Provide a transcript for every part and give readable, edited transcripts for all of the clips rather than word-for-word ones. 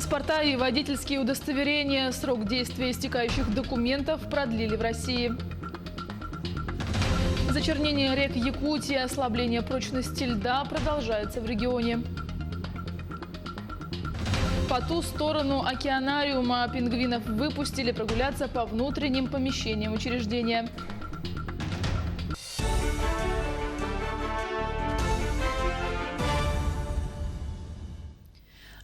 Паспорта и водительские удостоверения, срок действия истекающих документов продлили в России. Зачернение рек Якутии, ослабление прочности льда продолжается в регионе. По ту сторону океанариума пингвинов выпустили прогуляться по внутренним помещениям учреждения.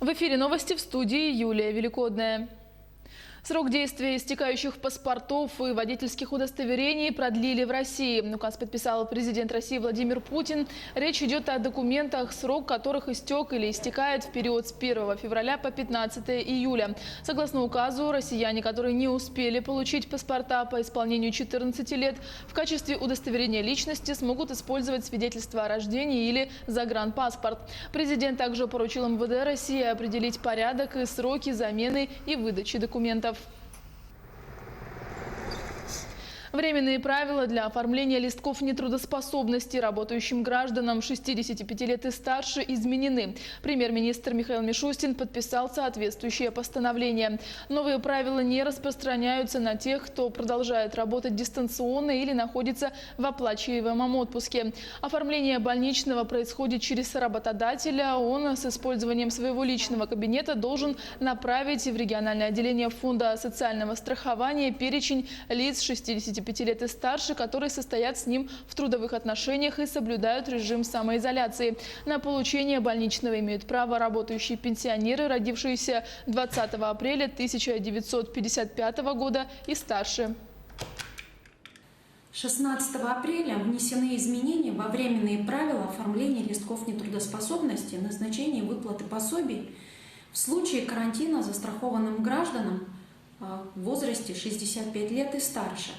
В эфире новости, в студии Юлия Великодная. Срок действия истекающих паспортов и водительских удостоверений продлили в России. Указ подписал президент России Владимир Путин. Речь идет о документах, срок которых истек или истекает в период с 1 февраля по 15 июля. Согласно указу, россияне, которые не успели получить паспорта по исполнению 14 лет, в качестве удостоверения личности смогут использовать свидетельство о рождении или загранпаспорт. Президент также поручил МВД России определить порядок и сроки замены и выдачи документов. Временные правила для оформления листков нетрудоспособности работающим гражданам 65 лет и старше изменены. Премьер-министр Михаил Мишустин подписал соответствующее постановление. Новые правила не распространяются на тех, кто продолжает работать дистанционно или находится в оплачиваемом отпуске. Оформление больничного происходит через работодателя. Он с использованием своего личного кабинета должен направить в региональное отделение Фонда социального страхования перечень лиц 65 лет и старше, которые состоят с ним в трудовых отношениях и соблюдают режим самоизоляции. На получение больничного имеют право работающие пенсионеры, родившиеся 20 апреля 1955 года и старше. 16 апреля внесены изменения во временные правила оформления листков нетрудоспособности, назначения выплаты пособий в случае карантина застрахованным гражданам в возрасте 65 лет и старше.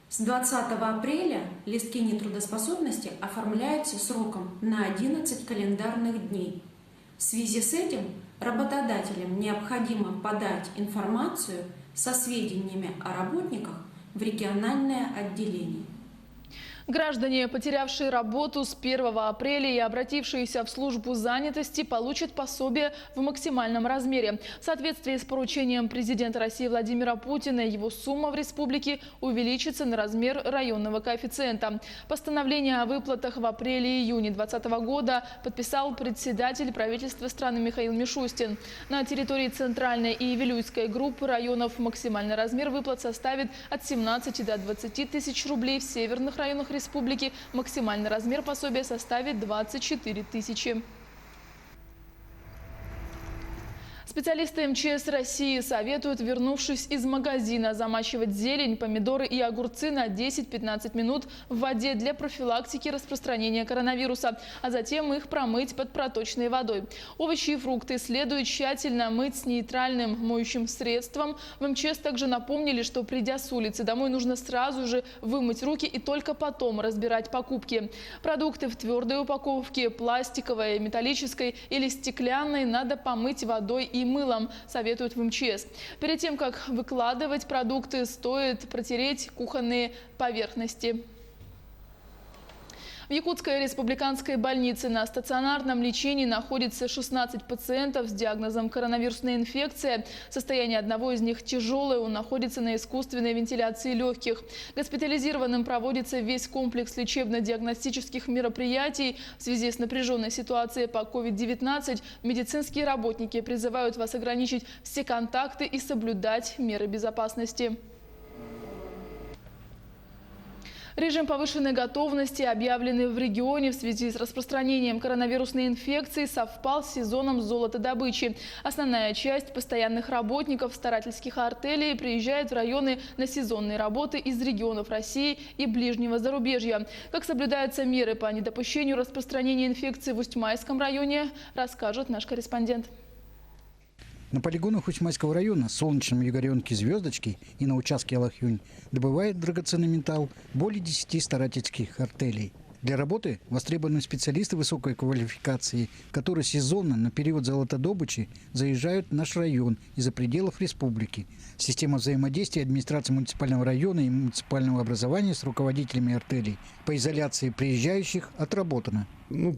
С 20 апреля листки нетрудоспособности оформляются сроком на 11 календарных дней. В связи с этим работодателям необходимо подать информацию со сведениями о работниках в региональное отделение. Граждане, потерявшие работу с 1 апреля и обратившиеся в службу занятости, получат пособие в максимальном размере. В соответствии с поручением президента России Владимира Путина, его сумма в республике увеличится на размер районного коэффициента. Постановление о выплатах в апреле и июне 2020 года подписал председатель правительства страны Михаил Мишустин. На территории Центральной и Вилюйской группы районов максимальный размер выплат составит от 17 до 20 тысяч рублей, в северных районах республики максимальный размер пособия составит 24 тысячи. Специалисты МЧС России советуют, вернувшись из магазина, замачивать зелень, помидоры и огурцы на 10-15 минут в воде для профилактики распространения коронавируса, а затем их промыть под проточной водой. Овощи и фрукты следует тщательно мыть с нейтральным моющим средством. В МЧС также напомнили, что, придя с улицы домой, нужно сразу же вымыть руки и только потом разбирать покупки. Продукты в твердой упаковке, пластиковой, металлической или стеклянной надо помыть водой и мылом, советуют в МЧС. Перед тем, как выкладывать продукты, стоит протереть кухонные поверхности. В Якутской республиканской больнице на стационарном лечении находится 16 пациентов с диагнозом коронавирусная инфекция. Состояние одного из них тяжелое, он находится на искусственной вентиляции легких. Госпитализированным проводится весь комплекс лечебно-диагностических мероприятий. В связи с напряженной ситуацией по COVID-19 медицинские работники призывают вас ограничить все контакты и соблюдать меры безопасности. Режим повышенной готовности, объявленный в регионе в связи с распространением коронавирусной инфекции, совпал с сезоном золотодобычи. Основная часть постоянных работников старательских артелей приезжает в районы на сезонные работы из регионов России и ближнего зарубежья. Как соблюдаются меры по недопущению распространения инфекции в Усть-Майском районе, расскажет наш корреспондент. На полигонах Усть-Майского района, Солнечном Егоренке, Звездочке и на участке Алахюнь добывает драгоценный металл более 10 старательских артелей. Для работы востребованы специалисты высокой квалификации, которые сезонно на период золотодобычи заезжают в наш район из-за пределов республики. Система взаимодействия администрации муниципального района и муниципального образования с руководителями артелей по изоляции приезжающих отработана.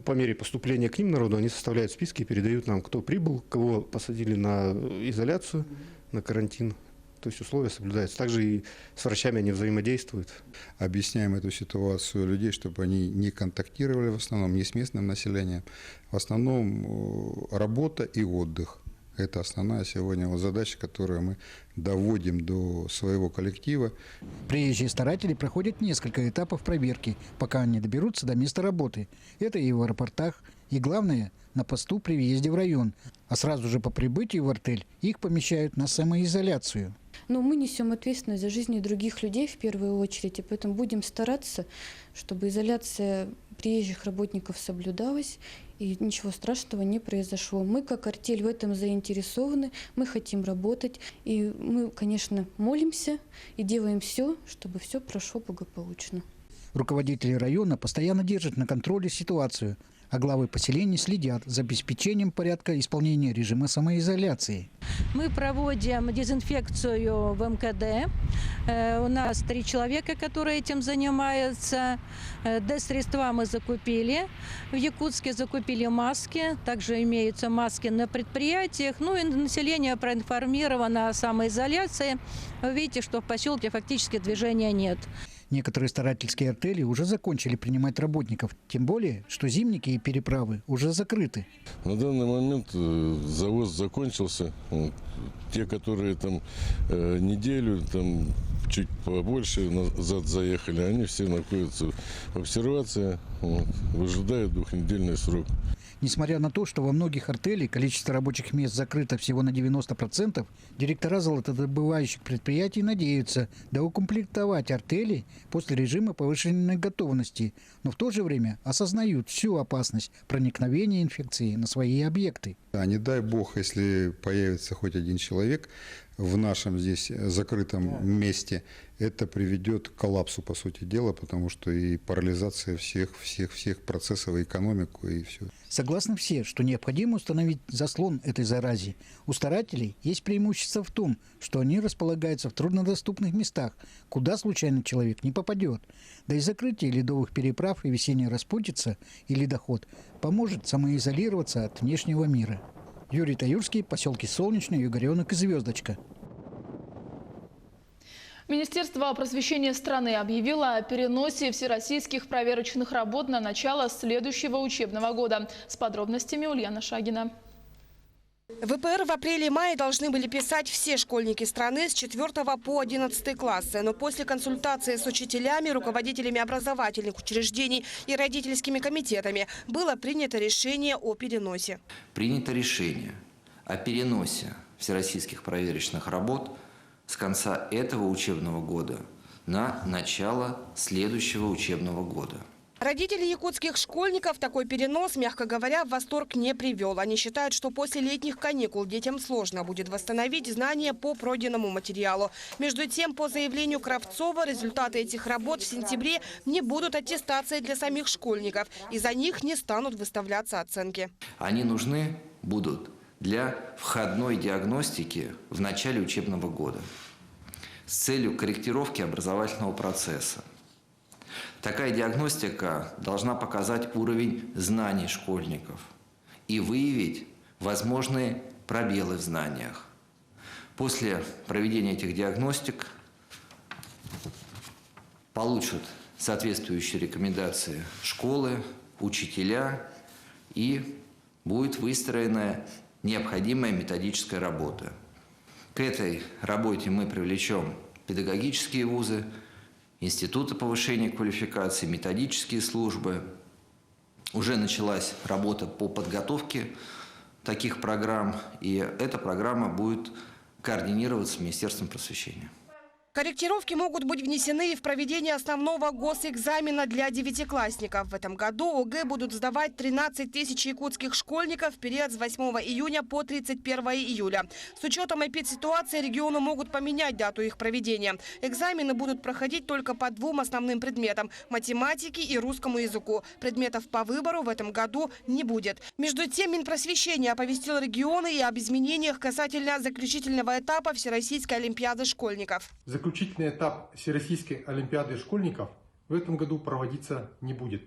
По мере поступления к ним народу они составляют списки и передают нам, кто прибыл, кого посадили на изоляцию, на карантин. То есть условия соблюдаются. Также и с врачами они взаимодействуют. Объясняем эту ситуацию людей, чтобы они не контактировали в основном не с местным населением. В основном работа и отдых. Это основная сегодня задача, которую мы доводим до своего коллектива. Приезжие старатели проходят несколько этапов проверки, пока они доберутся до места работы. Это и в аэропортах, и главное – на посту при въезде в район. А сразу же по прибытию в артель их помещают на самоизоляцию. Но мы несем ответственность за жизни других людей в первую очередь, и поэтому будем стараться, чтобы изоляция приезжих работников соблюдалась и ничего страшного не произошло. Мы, как артель, в этом заинтересованы, мы хотим работать, и мы, конечно, молимся и делаем все, чтобы все прошло благополучно. Руководители района постоянно держат на контроле ситуацию, а главы поселений следят за обеспечением порядка исполнения режима самоизоляции. Мы проводим дезинфекцию в МКД. У нас 3 человека, которые этим занимаются. Д-средства мы закупили. В Якутске закупили маски. Также имеются маски на предприятиях. И население проинформировано о самоизоляции. Вы видите, что в поселке фактически движения нет. Некоторые старательские артели уже закончили принимать работников. Тем более, что зимники и переправы уже закрыты. На данный момент завоз закончился. Те, которые там неделю, там чуть побольше назад заехали, они все находятся в обсервации, выжидают 2-недельный срок. Несмотря на то, что во многих артелях количество рабочих мест закрыто всего на 90%, директора золотодобывающих предприятий надеются доукомплектовать артели после режима повышенной готовности, но в то же время осознают всю опасность проникновения инфекции на свои объекты. Не дай бог, если появится хоть один человек в нашем здесь закрытом месте, это приведет к коллапсу, по сути дела, потому что и парализация всех процессов, и экономику, и все. Согласны все, что необходимо установить заслон этой заразе. У старателей есть преимущество в том, что они располагаются в труднодоступных местах, куда случайный человек не попадет. Да и закрытие ледовых переправ и весенняя распутица и ледоход поможет самоизолироваться от внешнего мира. Юрий Таюрский, поселки Солнечный, Югоренок и Звездочка. Министерство просвещения страны объявило о переносе всероссийских проверочных работ на начало следующего учебного года. С подробностями Ульяна Шагина. ВПР в апреле и мае должны были писать все школьники страны с 4 по 11 классы. Но после консультации с учителями, руководителями образовательных учреждений и родительскими комитетами было принято решение о переносе. Принято решение о переносе всероссийских проверочных работ с конца этого учебного года на начало следующего учебного года. Родители якутских школьников такой перенос, мягко говоря, в восторг не привел. Они считают, что после летних каникул детям сложно будет восстановить знания по пройденному материалу. Между тем, по заявлению Кравцова, результаты этих работ в сентябре не будут аттестацией для самих школьников, и за них не станут выставляться оценки. Они нужны будут для входной диагностики в начале учебного года с целью корректировки образовательного процесса. Такая диагностика должна показать уровень знаний школьников и выявить возможные пробелы в знаниях. После проведения этих диагностик получат соответствующие рекомендации школы, учителя, и будет выстроена необходимая методическая работа. К этой работе мы привлечем педагогические вузы, институты повышения квалификации, методические службы. Уже началась работа по подготовке таких программ, и эта программа будет координироваться с Министерством просвещения. Корректировки могут быть внесены и в проведение основного госэкзамена для девятиклассников. В этом году ОГЭ будут сдавать 13 тысяч якутских школьников в период с 8 июня по 31 июля. С учетом эпидситуации регионы могут поменять дату их проведения. Экзамены будут проходить только по двум основным предметам – математике и русскому языку. Предметов по выбору в этом году не будет. Между тем, Минпросвещение оповестило регионы и об изменениях касательно заключительного этапа Всероссийской олимпиады школьников. Заключительный этап Всероссийской олимпиады школьников в этом году проводиться не будет.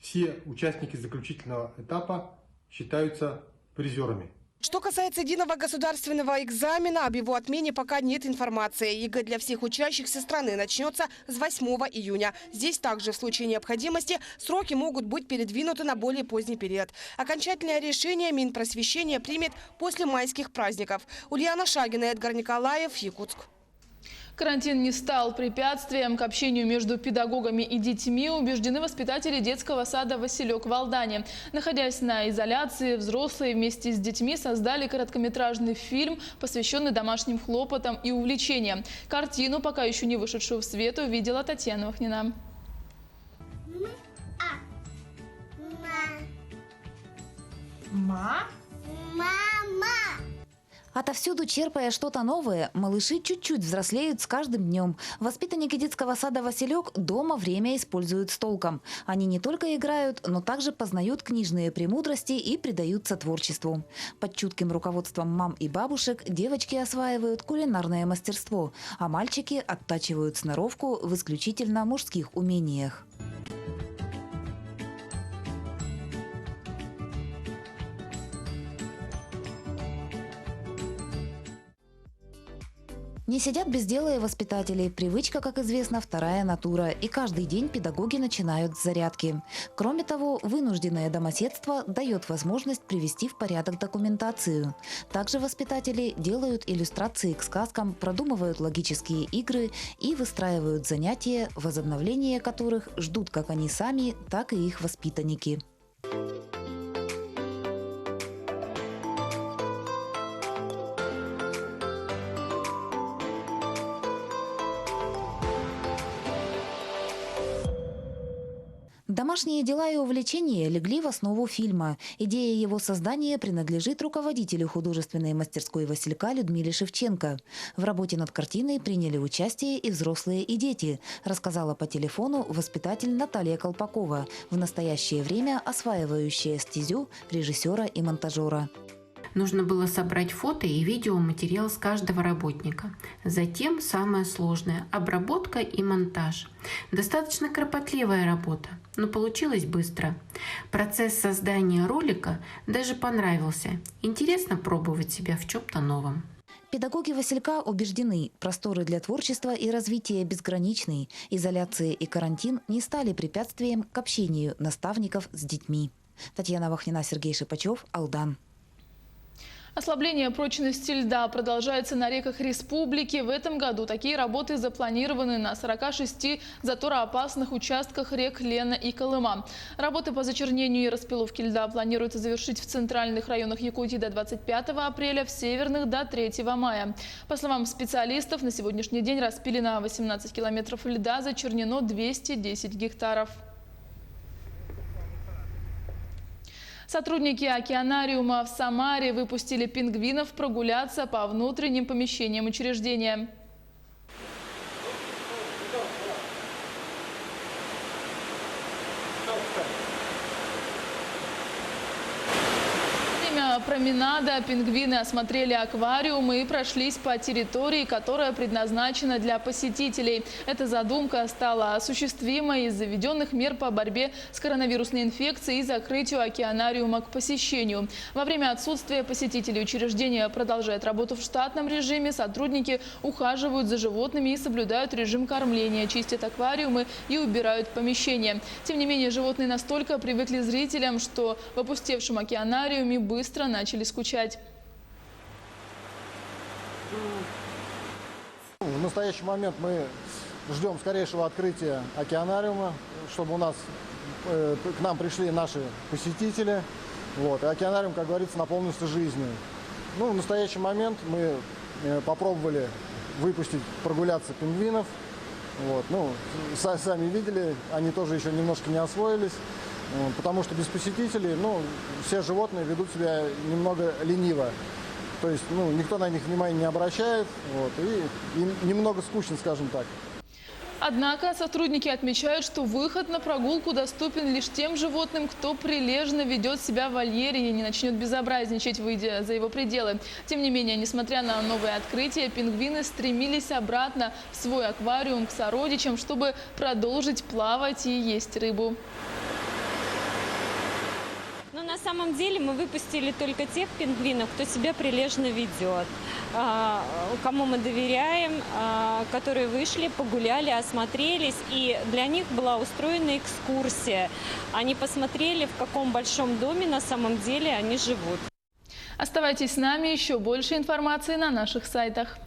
Все участники заключительного этапа считаются призерами. Что касается единого государственного экзамена, об его отмене пока нет информации. ЕГЭ для всех учащихся страны начнется с 8 июня. Здесь также в случае необходимости сроки могут быть передвинуты на более поздний период. Окончательное решение Минпросвещения примет после майских праздников. Ульяна Шагина, Эдгар Николаев, Якутск. Карантин не стал препятствием к общению между педагогами и детьми, убеждены воспитатели детского сада «Василек» в Алдане. Находясь на изоляции, взрослые вместе с детьми создали короткометражный фильм, посвященный домашним хлопотам и увлечениям. Картину, пока еще не вышедшую в свет, увидела Татьяна Вахнина. Мама. Отовсюду черпая что-то новое, малыши чуть-чуть взрослеют с каждым днем. Воспитанники детского сада «Василек» дома время используют с толком. Они не только играют, но также познают книжные премудрости и предаются творчеству. Под чутким руководством мам и бабушек девочки осваивают кулинарное мастерство, а мальчики оттачивают сноровку в исключительно мужских умениях. Не сидят без дела и воспитатели. Привычка, как известно, вторая натура. И каждый день педагоги начинают с зарядки. Кроме того, вынужденное домоседство дает возможность привести в порядок документацию. Также воспитатели делают иллюстрации к сказкам, продумывают логические игры и выстраивают занятия, возобновление которых ждут как они сами, так и их воспитанники. Домашние дела и увлечения легли в основу фильма. Идея его создания принадлежит руководителю художественной мастерской «Василька» Людмиле Шевченко. В работе над картиной приняли участие и взрослые, и дети, рассказала по телефону воспитатель Наталья Колпакова, в настоящее время осваивающая стезю режиссера и монтажера. Нужно было собрать фото и видеоматериал с каждого работника. Затем самое сложное – обработка и монтаж. Достаточно кропотливая работа, но получилось быстро. Процесс создания ролика даже понравился. Интересно пробовать себя в чем-то новом. Педагоги «Василька» убеждены, просторы для творчества и развития безграничны. Изоляция и карантин не стали препятствием к общению наставников с детьми. Татьяна Вахнина, Сергей Шипачев, Алдан. Ослабление прочности льда продолжается на реках республики. В этом году такие работы запланированы на 46 затороопасных участках рек Лена и Колыма. Работы по зачернению и распиловке льда планируется завершить в центральных районах Якутии до 25 апреля, в северных до 3 мая. По словам специалистов, на сегодняшний день распилено 18 километров льда, зачернено 210 гектаров. Сотрудники океанариума в Самаре выпустили пингвинов прогуляться по внутренним помещениям учреждения. Во время променада пингвины осмотрели аквариумы и прошлись по территории, которая предназначена для посетителей. Эта задумка стала осуществимой из-за введенных мер по борьбе с коронавирусной инфекцией и закрытию океанариума к посещению. Во время отсутствия посетителей учреждение продолжает работу в штатном режиме. Сотрудники ухаживают за животными и соблюдают режим кормления, чистят аквариумы и убирают помещения. Тем не менее, животные настолько привыкли зрителям, что в опустевшем океанариуме быстро начали скучать. В настоящий момент мы ждем скорейшего открытия океанариума, чтобы к нам пришли наши посетители. И океанариум, как говорится, наполнился жизнью. В настоящий момент мы попробовали выпустить прогуляться пингвинов. Вот. Ну, сами видели, они тоже еще немножко не освоились, потому что без посетителей, ну, все животные ведут себя немного лениво. То есть, ну, никто на них внимания не обращает, вот, и им немного скучно, скажем так. Однако сотрудники отмечают, что выход на прогулку доступен лишь тем животным, кто прилежно ведет себя в вольере и не начнет безобразничать, выйдя за его пределы. Тем не менее, несмотря на новые открытия, пингвины стремились обратно в свой аквариум к сородичам, чтобы продолжить плавать и есть рыбу. Но на самом деле мы выпустили только тех пингвинов, кто себя прилежно ведет, кому мы доверяем, которые вышли, погуляли, осмотрелись. И для них была устроена экскурсия. Они посмотрели, в каком большом доме на самом деле они живут. Оставайтесь с нами, еще больше информации на наших сайтах.